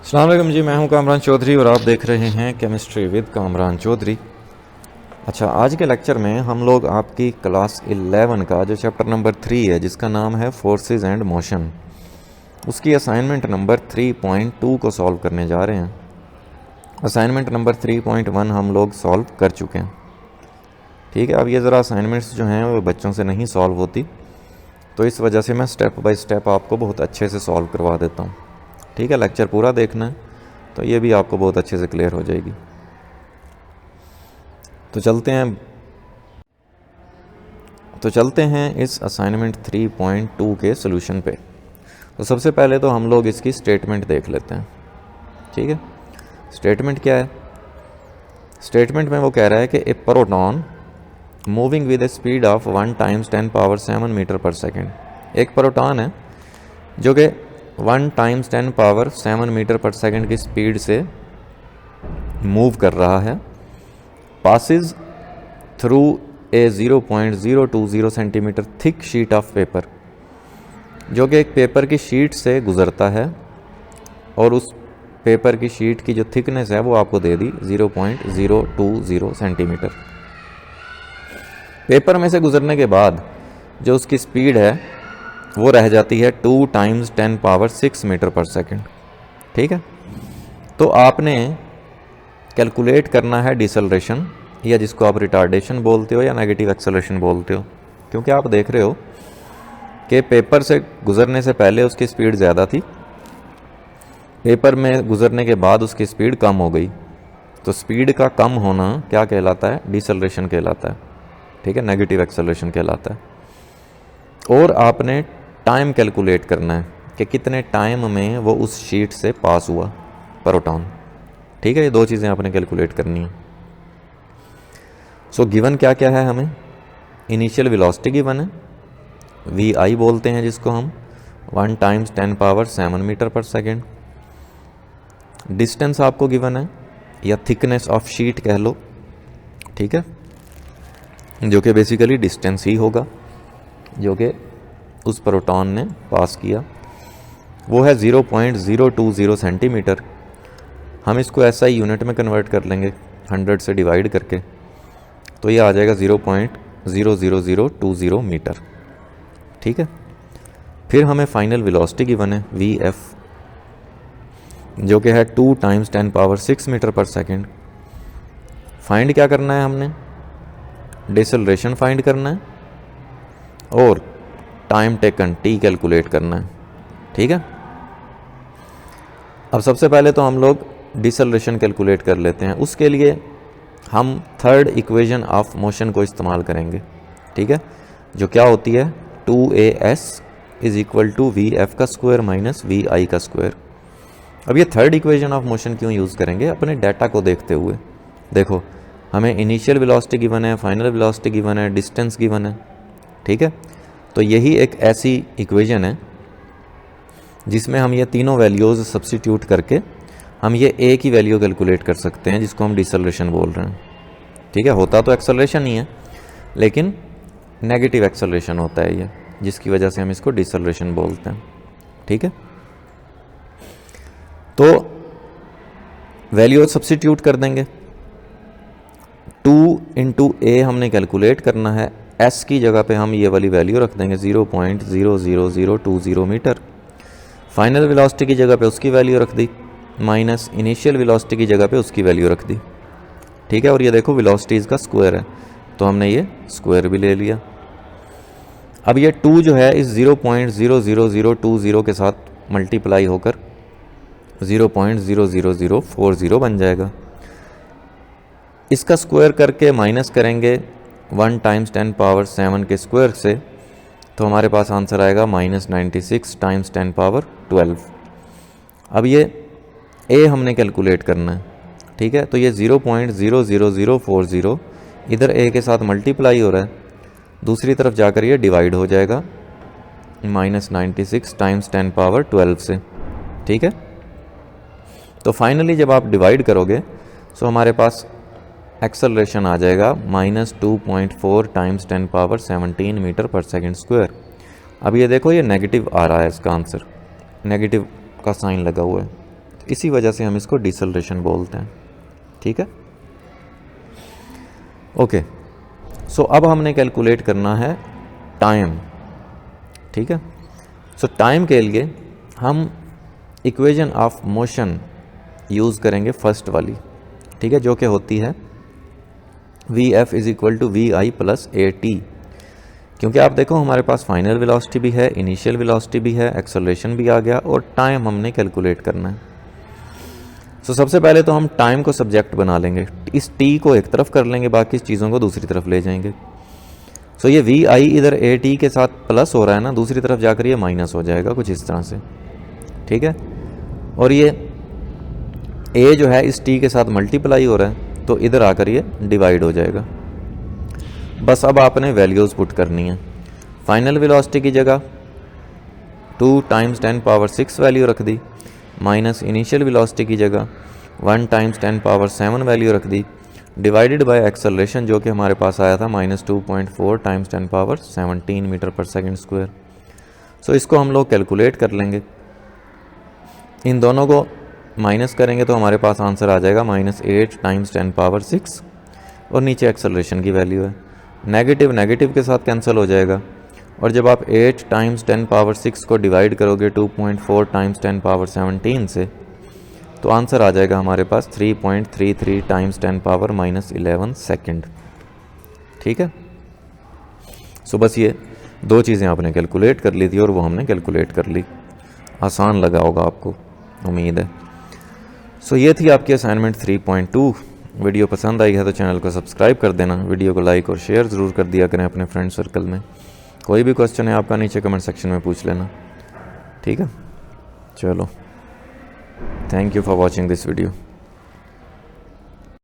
अस्सलाम वालेकुम जी, मैं हूं कामरान चौधरी और आप देख रहे हैं केमिस्ट्री विद कामरान चौधरी। अच्छा, आज के लेक्चर में हम लोग आपकी क्लास 11 का जो चैप्टर नंबर 3 है जिसका नाम है फोर्सेस एंड मोशन, उसकी असाइनमेंट नंबर 3.2 को सॉल्व करने जा रहे हैं। असाइनमेंट नंबर 3.1 हम लोग सॉल्व कर चुके हैं। ठीक है, अब ये ज़रा असाइनमेंट्स जो हैं वो बच्चों से नहीं सॉल्व होती, तो इस वजह से मैं स्टेप बाय स्टेप आपको बहुत अच्छे से सॉल्व करवा देता हूँ। ठीक है, लेक्चर पूरा देखना है तो ये भी आपको बहुत अच्छे से क्लियर हो जाएगी। तो चलते हैं इस असाइनमेंट 3.2 के सोल्यूशन पे। तो सबसे पहले तो हम लोग इसकी स्टेटमेंट देख लेते हैं। ठीक है, स्टेटमेंट क्या है? स्टेटमेंट में वो कह रहा है कि a proton moving with a speed of 1 × 10⁻⁷ metre per second. एक प्रोटॉन है जो कि 1 × 10⁻⁷ मीटर पर सेकेंड की स्पीड से मूव कर रहा है, passes through a 0.020 centimetre thick sheet of paper, जो कि एक पेपर की शीट से गुजरता है और उस पेपर की शीट की जो थिकनेस है वो आपको दे दी 0.020 सेंटीमीटर। पेपर में से गुजरने के बाद जो उसकी स्पीड है वो रह जाती है 2 × 10⁻⁶ मीटर पर सेकेंड। ठीक है, तो आपने कैलकुलेट करना है डिसलरेशन, या जिसको आप रिटार्डेशन बोलते हो या नेगेटिव एक्सेलरेशन बोलते हो, क्योंकि आप देख रहे हो कि पेपर से गुजरने से पहले उसकी स्पीड ज़्यादा थी, पेपर में गुजरने के बाद उसकी स्पीड कम हो गई। तो स्पीड का कम होना क्या कहलाता है? डिसलरेशन कहलाता है। ठीक है, नेगेटिव एक्सेलरेशन कहलाता है। और आपने टाइम कैलकुलेट करना है कि कितने टाइम में वो उस शीट से पास हुआ प्रोटॉन। ठीक है, ये दो चीज़ें आपने कैलकुलेट करनी है। सो गिवन क्या क्या है हमें? इनिशियल वेलोसिटी गिवन है, वी आई बोलते हैं जिसको हम, 1 × 10⁻⁷ मीटर पर सेकेंड। डिस्टेंस आपको गिवन है, या थिकनेस ऑफ शीट कह लो। ठीक है, जो कि बेसिकली डिस्टेंस ही होगा जो कि उस प्रोटॉन ने पास किया, वो है 0.020 सेंटीमीटर। हम इसको SI यूनिट में कन्वर्ट कर लेंगे 100 से डिवाइड करके, तो ये आ जाएगा 0.00020 मीटर। ठीक है, फिर हमें फाइनल वेलोसिटी गिवन है VF, जो कि है 2 × 10⁻⁶ मीटर पर सेकेंड। फाइंड क्या करना है हमने? डिसलरेशन फाइंड करना है और टाइम टेकन T कैलकुलेट करना है। ठीक है, अब सबसे पहले तो हम लोग डिसलरेशन कैलकुलेट कर लेते हैं। उसके लिए हम थर्ड इक्वेशन ऑफ मोशन को इस्तेमाल करेंगे। ठीक है, जो क्या होती है 2AS = VF² - VI²। अब ये थर्ड इक्वेशन ऑफ मोशन क्यों यूज़ करेंगे? अपने डाटा को देखते हुए। देखो, हमें इनिशियल वेलोसिटी गिवन है, फाइनल वेलोसिटी गिवन है, डिस्टेंस गिवन है। ठीक है, तो यही एक ऐसी इक्वेशन है जिसमें हम ये तीनों वैल्यूज़ सब्स्टिट्यूट करके हम ये ए की वैल्यू कैलकुलेट कर सकते हैं, जिसको हम डिसलरेशन बोल रहे हैं। ठीक है, होता तो एक्सेलरेशन ही है, लेकिन नेगेटिव एक्सेलरेशन होता है ये, जिसकी वजह से हम इसको डिसलरेशन बोलते हैं। ठीक है, तो वैल्यू सब्स्टिट्यूट कर देंगे। 2 × A हमने कैलकुलेट करना है, S की जगह पे हम ये वाली वैल्यू रख देंगे 0.00020 मीटर। फाइनल वेलोसिटी की जगह पे उसकी वैल्यू रख दी, माइनस इनिशियल वेलोसिटी की जगह पे उसकी वैल्यू रख दी। ठीक है, और ये देखो वेलोसिटीज़ का स्क्वायर है, तो हमने ये स्क्वायर भी ले लिया। अब ये 2 जो है इस 0.00020 के साथ मल्टीप्लाई होकर 0.00040 बन जाएगा। इसका स्क्वायर करके माइनस करेंगे 1 × 10⁻⁷ के स्क्वायर से, तो हमारे पास आंसर आएगा -96 × 10⁻12। अब ये A हमने कैलकुलेट करना है। ठीक है, तो ये 0.00040 इधर A के साथ मल्टीप्लाई हो रहा है, दूसरी तरफ जाकर ये डिवाइड हो जाएगा -96 × 10⁻12 से। ठीक है, तो फाइनली जब आप डिवाइड करोगे तो हमारे पास एक्सेलरेशन आ जाएगा -2.4 × 10⁻17 मीटर पर सेकेंड स्क्वायर। अब ये देखो, ये नेगेटिव आ रहा है, इसका आंसर नेगेटिव का साइन लगा हुआ है। इसी वजह से हम इसको डिसेलरेशन बोलते हैं। ठीक है, ओके। सो अब हमने कैलकुलेट करना है टाइम। ठीक है, सो टाइम के लिए हम इक्वेशन ऑफ मोशन यूज़ करेंगे फर्स्ट वाली। ठीक है, जो कि होती है v f is equal to v i plus a t. क्योंकि आप देखो हमारे पास फाइनल वेलोसिटी भी है, इनिशियल वेलोसिटी भी है, एक्सेलरेशन भी आ गया और टाइम हमने कैलकुलेट करना है। सो सबसे पहले तो हम टाइम को सब्जेक्ट बना लेंगे, इस टी को एक तरफ कर लेंगे, बाकी चीज़ों को दूसरी तरफ ले जाएंगे। सो ये वी आई इधर ए टी के साथ प्लस हो रहा है ना, दूसरी तरफ जाकर ये माइनस हो जाएगा कुछ इस तरह से। ठीक है, और ये ए जो है इस टी के साथ मल्टीप्लाई हो रहा है, तो इधर आकर ये डिवाइड हो जाएगा। बस अब आपने वैल्यूज़ पुट करनी है। फाइनल वेलोसिटी की जगह 2 टाइम्स 10 पावर 6 वैल्यू रख दी, माइनस इनिशियल वेलोसिटी की जगह 1 टाइम्स 10 पावर 7 वैल्यू रख दी, डिवाइडेड बाय एक्सेलरेशन जो कि हमारे पास आया था -2.4 टाइम्स 10 पावर 17 मीटर पर सेकंड स्क्वायर। सो इसको हम लोग कैलकुलेट कर लेंगे, इन दोनों को माइनस करेंगे तो हमारे पास आंसर आ जाएगा -8 टाइम्स 10 पावर 6, और नीचे एक्सेलरेशन की वैल्यू है। नेगेटिव नेगेटिव के साथ कैंसिल हो जाएगा, और जब आप 8 टाइम्स 10 पावर 6 को डिवाइड करोगे 2.4 टाइम्स 10 पावर 17 से, तो आंसर आ जाएगा हमारे पास 3.33 टाइम्स 10 पावर -11 सेकेंड। ठीक है, सो बस ये दो चीज़ें आपने कैलकुलेट कर ली थी और वो हमने कैलकुलेट कर ली। आसान लगा होगा आपको, उम्मीद है। सो ये थी आपकी असाइनमेंट 3.2। वीडियो पसंद आई है तो चैनल को सब्सक्राइब कर देना, वीडियो को लाइक और शेयर ज़रूर कर दिया करें अपने फ्रेंड सर्कल में। कोई भी क्वेश्चन है आपका नीचे कमेंट सेक्शन में पूछ लेना। ठीक है, चलो, thank you for watching this video.